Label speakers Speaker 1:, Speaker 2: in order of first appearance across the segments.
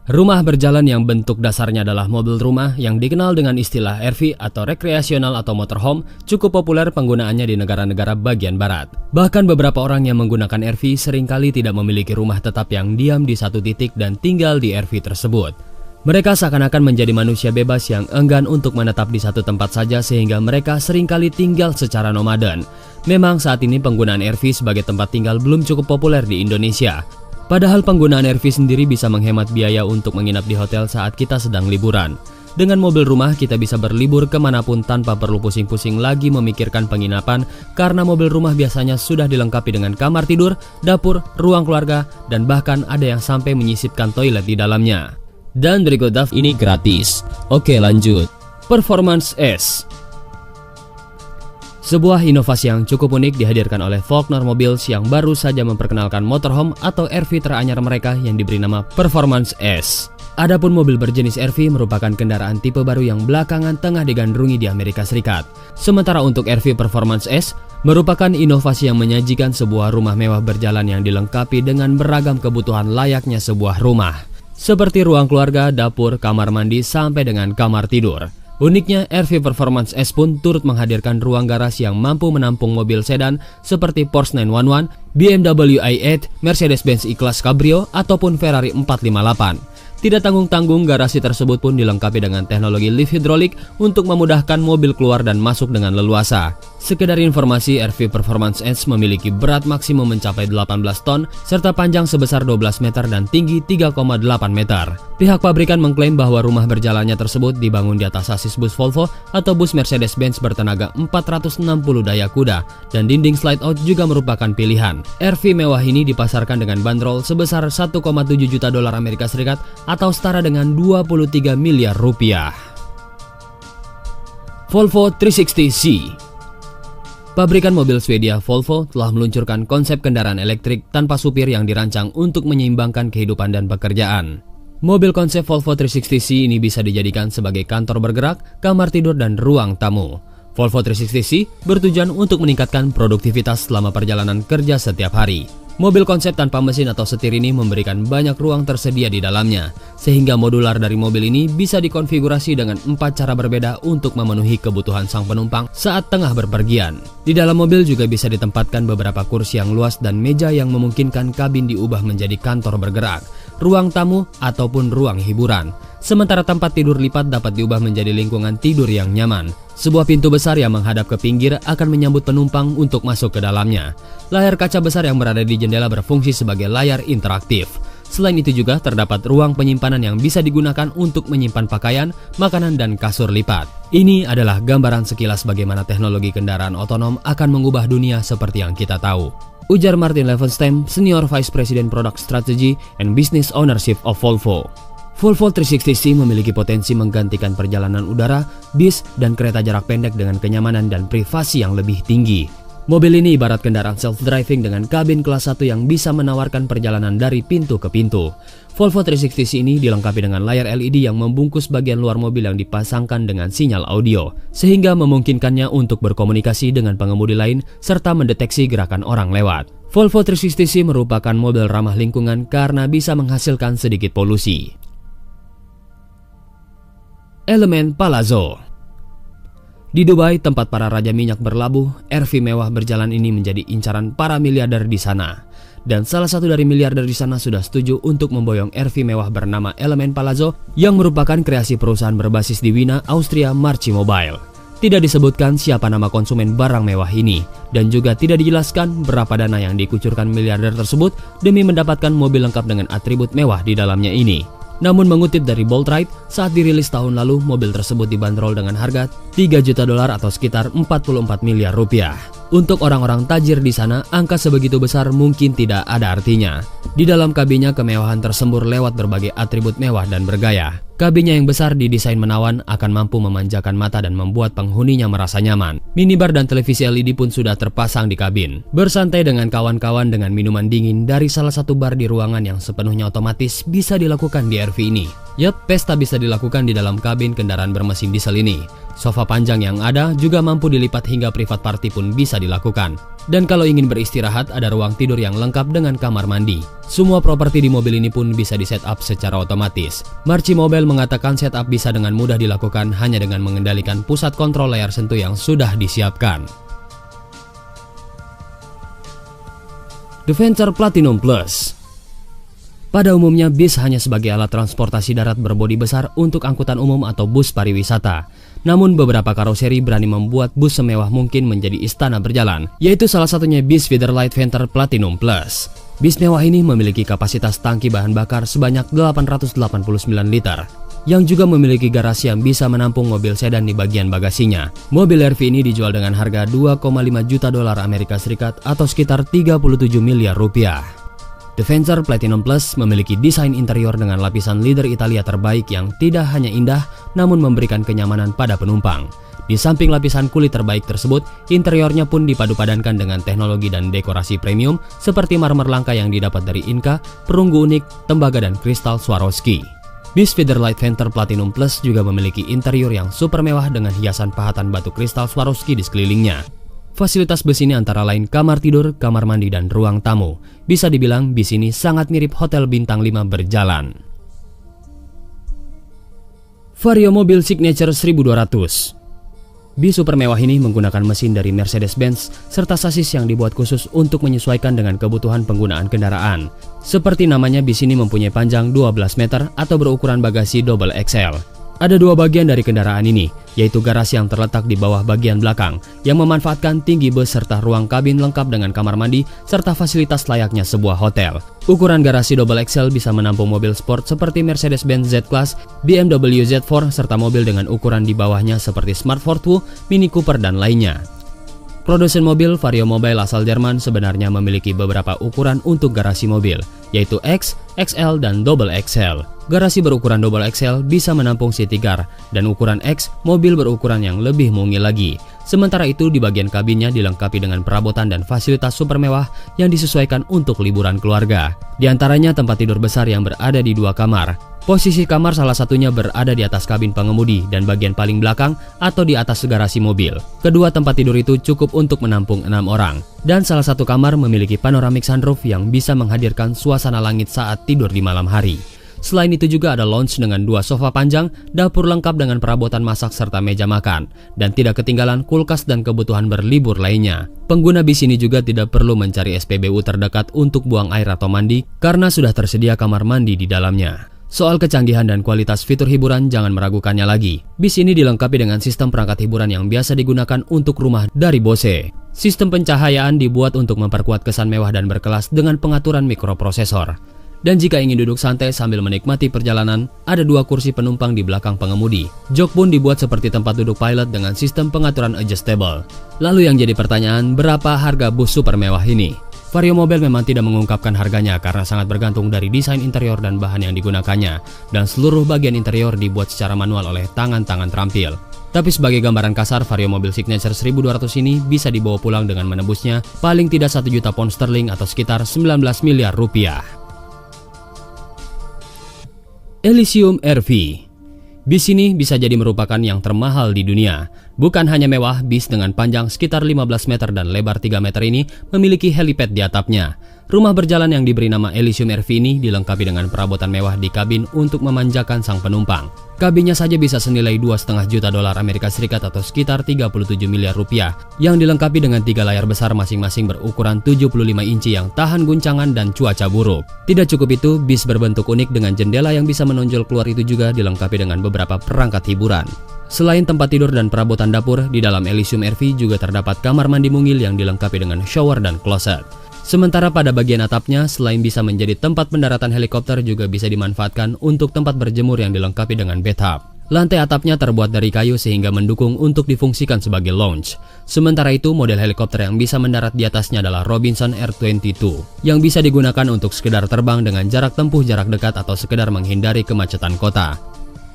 Speaker 1: Rumah berjalan yang bentuk dasarnya adalah mobil rumah yang dikenal dengan istilah RV atau rekreasional atau motorhome cukup populer penggunaannya di negara-negara bagian barat. Bahkan beberapa orang yang menggunakan RV seringkali tidak memiliki rumah tetap yang diam di satu titik dan tinggal di RV tersebut. Mereka seakan-akan menjadi manusia bebas yang enggan untuk menetap di satu tempat saja sehingga mereka seringkali tinggal secara nomaden. Memang saat ini penggunaan RV sebagai tempat tinggal belum cukup populer di Indonesia. Padahal penggunaan RV sendiri bisa menghemat biaya untuk menginap di hotel saat kita sedang liburan. Dengan mobil rumah kita bisa berlibur kemanapun tanpa perlu pusing-pusing lagi memikirkan penginapan karena mobil rumah biasanya sudah dilengkapi dengan kamar tidur, dapur, ruang keluarga, dan bahkan ada yang sampai menyisipkan toilet di dalamnya. Dan berikut daftar ini gratis. Oke, lanjut. Performance S. Sebuah inovasi yang cukup unik dihadirkan oleh Faulkner Mobiles yang baru saja memperkenalkan motorhome atau RV teranyar mereka yang diberi nama Performance S. Adapun mobil berjenis RV merupakan kendaraan tipe baru yang belakangan tengah digandrungi di Amerika Serikat. Sementara untuk RV Performance S merupakan inovasi yang menyajikan sebuah rumah mewah berjalan yang dilengkapi dengan beragam kebutuhan layaknya sebuah rumah. Seperti ruang keluarga, dapur, kamar mandi, sampai dengan kamar tidur. Uniknya, RV Performance S pun turut menghadirkan ruang garasi yang mampu menampung mobil sedan seperti Porsche 911, BMW i8, Mercedes-Benz E-Class Cabrio, ataupun Ferrari 458. Tidak tanggung-tanggung, garasi tersebut pun dilengkapi dengan teknologi lift hidrolik untuk memudahkan mobil keluar dan masuk dengan leluasa. Sekedar informasi, RV Performance S memiliki berat maksimum mencapai 18 ton, serta panjang sebesar 12 meter dan tinggi 3,8 meter. Pihak pabrikan mengklaim bahwa rumah berjalannya tersebut dibangun di atas sasis bus Volvo atau bus Mercedes-Benz bertenaga 460 daya kuda, dan dinding slide out juga merupakan pilihan. RV mewah ini dipasarkan dengan bandrol sebesar 1,7 juta dolar Amerika Serikat atau setara dengan 23 miliar rupiah. Volvo 360C. Pabrikan mobil Swedia Volvo telah meluncurkan konsep kendaraan elektrik tanpa supir yang dirancang untuk menyeimbangkan kehidupan dan pekerjaan. Mobil konsep Volvo 360C ini bisa dijadikan sebagai kantor bergerak, kamar tidur, dan ruang tamu. Volvo 360C bertujuan untuk meningkatkan produktivitas selama perjalanan kerja setiap hari. Mobil konsep tanpa mesin atau setir ini memberikan banyak ruang tersedia di dalamnya, sehingga modular dari mobil ini bisa dikonfigurasi dengan 4 cara berbeda untuk memenuhi kebutuhan sang penumpang saat tengah berpergian. Di dalam mobil juga bisa ditempatkan beberapa kursi yang luas dan meja yang memungkinkan kabin diubah menjadi kantor bergerak, ruang tamu, ataupun ruang hiburan. Sementara tempat tidur lipat dapat diubah menjadi lingkungan tidur yang nyaman. Sebuah pintu besar yang menghadap ke pinggir akan menyambut penumpang untuk masuk ke dalamnya. Layar kaca besar yang berada di jendela berfungsi sebagai layar interaktif. Selain itu juga terdapat ruang penyimpanan yang bisa digunakan untuk menyimpan pakaian, makanan, dan kasur lipat. Ini adalah gambaran sekilas bagaimana teknologi kendaraan otonom akan mengubah dunia seperti yang kita tahu, ujar Martin Levenstam, Senior Vice President Product Strategy and Business Ownership of Volvo. Volvo 360C memiliki potensi menggantikan perjalanan udara, bis, dan kereta jarak pendek dengan kenyamanan dan privasi yang lebih tinggi. Mobil ini ibarat kendaraan self-driving dengan kabin kelas 1 yang bisa menawarkan perjalanan dari pintu ke pintu. Volvo 360C ini dilengkapi dengan layar LED yang membungkus bagian luar mobil yang dipasangkan dengan sinyal audio, sehingga memungkinkannya untuk berkomunikasi dengan pengemudi lain serta mendeteksi gerakan orang lewat. Volvo 360C merupakan mobil ramah lingkungan karena bisa menghasilkan sedikit polusi. Elemen Palazzo. Di Dubai, tempat para raja minyak berlabuh, RV mewah berjalan ini menjadi incaran para miliarder di sana. Dan salah satu dari miliarder di sana sudah setuju untuk memboyong RV mewah bernama Elemen Palazzo yang merupakan kreasi perusahaan berbasis di Wina, Austria, Marchi Mobile. Tidak disebutkan siapa nama konsumen barang mewah ini, dan juga tidak dijelaskan berapa dana yang dikucurkan miliarder tersebut demi mendapatkan mobil lengkap dengan atribut mewah di dalamnya ini. Namun mengutip dari Bolt Ride, saat dirilis tahun lalu, mobil tersebut dibanderol dengan harga 3 juta dolar atau sekitar 44 miliar rupiah. Untuk orang-orang tajir di sana, angka sebegitu besar mungkin tidak ada artinya. Di dalam kabinnya kemewahan tersembur lewat berbagai atribut mewah dan bergaya. Kabinnya yang besar didesain menawan akan mampu memanjakan mata dan membuat penghuninya merasa nyaman. Minibar dan televisi LED pun sudah terpasang di kabin. Bersantai dengan kawan-kawan dengan minuman dingin dari salah satu bar di ruangan yang sepenuhnya otomatis bisa dilakukan di RV ini. Yap, pesta bisa dilakukan di dalam kabin kendaraan bermesin diesel ini. Sofa panjang yang ada juga mampu dilipat hingga private party pun bisa dilakukan. Dan kalau ingin beristirahat, ada ruang tidur yang lengkap dengan kamar mandi. Semua properti di mobil ini pun bisa di-setup secara otomatis. Marci Mobile mengatakan setup bisa dengan mudah dilakukan hanya dengan mengendalikan pusat kontrol layar sentuh yang sudah disiapkan. Defender Platinum Plus. Pada umumnya, bis hanya sebagai alat transportasi darat berbodi besar untuk angkutan umum atau bus pariwisata. Namun beberapa karoseri berani membuat bus semewah mungkin menjadi istana berjalan, yaitu salah satunya bis Featherlight Venter Platinum Plus. Bis mewah ini memiliki kapasitas tangki bahan bakar sebanyak 889 liter, yang juga memiliki garasi yang bisa menampung mobil sedan di bagian bagasinya. Mobil RV ini dijual dengan harga 2,5 juta dolar Amerika Serikat atau sekitar 37 miliar rupiah. Defender Platinum Plus memiliki desain interior dengan lapisan leather Italia terbaik yang tidak hanya indah namun memberikan kenyamanan pada penumpang. Di samping lapisan kulit terbaik tersebut, interiornya pun dipadu-padankan dengan teknologi dan dekorasi premium seperti marmer langka yang didapat dari Inca, perunggu unik, tembaga dan kristal Swarovski. Bis Featherlight Venter Platinum Plus juga memiliki interior yang super mewah dengan hiasan pahatan batu kristal Swarovski di sekelilingnya. Fasilitas bus ini antara lain kamar tidur, kamar mandi, dan ruang tamu. Bisa dibilang bis ini sangat mirip hotel bintang 5 berjalan. Vario Mobil Signature 1200. Bis super mewah ini menggunakan mesin dari Mercedes-Benz serta sasis yang dibuat khusus untuk menyesuaikan dengan kebutuhan penggunaan kendaraan. Seperti namanya, bis ini mempunyai panjang 12 meter atau berukuran bagasi double XL. Ada dua bagian dari kendaraan ini, yaitu garasi yang terletak di bawah bagian belakang yang memanfaatkan tinggi bus serta ruang kabin lengkap dengan kamar mandi serta fasilitas layaknya sebuah hotel. Ukuran garasi double XL bisa menampung mobil sport seperti Mercedes-Benz Z-Class, BMW Z4 serta mobil dengan ukuran di bawahnya seperti Smart Fortwo, Mini Cooper dan lainnya. Produsen mobil Vario Mobile asal Jerman sebenarnya memiliki beberapa ukuran untuk garasi mobil, yaitu X, XL, dan Double XL. Garasi berukuran Double XL bisa menampung city car, dan ukuran X, mobil berukuran yang lebih mungil lagi. Sementara itu di bagian kabinnya dilengkapi dengan perabotan dan fasilitas super mewah yang disesuaikan untuk liburan keluarga. Di antaranya tempat tidur besar yang berada di 2 kamar. Posisi kamar salah satunya berada di atas kabin pengemudi dan bagian paling belakang atau di atas garasi mobil. Kedua tempat tidur itu cukup untuk menampung 6 orang. Dan salah satu kamar memiliki panoramic sunroof yang bisa menghadirkan suasana langit saat tidur di malam hari. Selain itu juga ada lounge dengan 2 sofa panjang, dapur lengkap dengan perabotan masak serta meja makan, dan tidak ketinggalan kulkas dan kebutuhan berlibur lainnya. Pengguna bis ini juga tidak perlu mencari SPBU terdekat untuk buang air atau mandi karena sudah tersedia kamar mandi di dalamnya. Soal kecanggihan dan kualitas fitur hiburan jangan meragukannya lagi. Bis ini dilengkapi dengan sistem perangkat hiburan yang biasa digunakan untuk rumah dari Bose. Sistem pencahayaan dibuat untuk memperkuat kesan mewah dan berkelas dengan pengaturan mikroprosesor. Dan jika ingin duduk santai sambil menikmati perjalanan, ada 2 kursi penumpang di belakang pengemudi. Jok pun dibuat seperti tempat duduk pilot dengan sistem pengaturan adjustable. Lalu yang jadi pertanyaan, berapa harga bus super mewah ini? Vario Mobile memang tidak mengungkapkan harganya karena sangat bergantung dari desain interior dan bahan yang digunakannya, dan seluruh bagian interior dibuat secara manual oleh tangan-tangan terampil. Tapi sebagai gambaran kasar, Vario Mobil Signature 1200 ini bisa dibawa pulang dengan menebusnya paling tidak 1 juta pound sterling atau sekitar 19 miliar rupiah. Elysium RV. Bis ini bisa jadi merupakan yang termahal di dunia. Bukan hanya mewah, bis dengan panjang sekitar 15 meter dan lebar 3 meter ini memiliki helipad di atapnya. Rumah berjalan yang diberi nama Elysium RV ini dilengkapi dengan perabotan mewah di kabin untuk memanjakan sang penumpang. Kabinnya saja bisa senilai 2,5 juta dolar Amerika Serikat atau sekitar 37 miliar rupiah, yang dilengkapi dengan 3 layar besar masing-masing berukuran 75 inci yang tahan guncangan dan cuaca buruk. Tidak cukup itu, bis berbentuk unik dengan jendela yang bisa menonjol keluar itu juga dilengkapi dengan beberapa perangkat hiburan. Selain tempat tidur dan perabotan dapur, di dalam Elysium RV juga terdapat kamar mandi mungil yang dilengkapi dengan shower dan kloset. Sementara pada bagian atapnya, selain bisa menjadi tempat pendaratan helikopter, juga bisa dimanfaatkan untuk tempat berjemur yang dilengkapi dengan bathtub. Lantai atapnya terbuat dari kayu sehingga mendukung untuk difungsikan sebagai lounge. Sementara itu, model helikopter yang bisa mendarat di atasnya adalah Robinson R22, yang bisa digunakan untuk sekedar terbang dengan jarak tempuh jarak dekat atau sekedar menghindari kemacetan kota.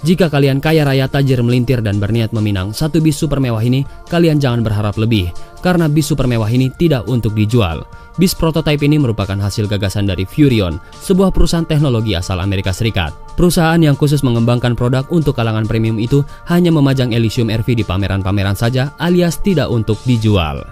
Speaker 1: Jika kalian kaya raya, tajir, melintir, dan berniat meminang satu bis super mewah ini, kalian jangan berharap lebih, karena bis super mewah ini tidak untuk dijual. Bis prototipe ini merupakan hasil gagasan dari Furrion, sebuah perusahaan teknologi asal Amerika Serikat. Perusahaan yang khusus mengembangkan produk untuk kalangan premium itu hanya memajang Elysium RV di pameran-pameran saja, alias tidak untuk dijual.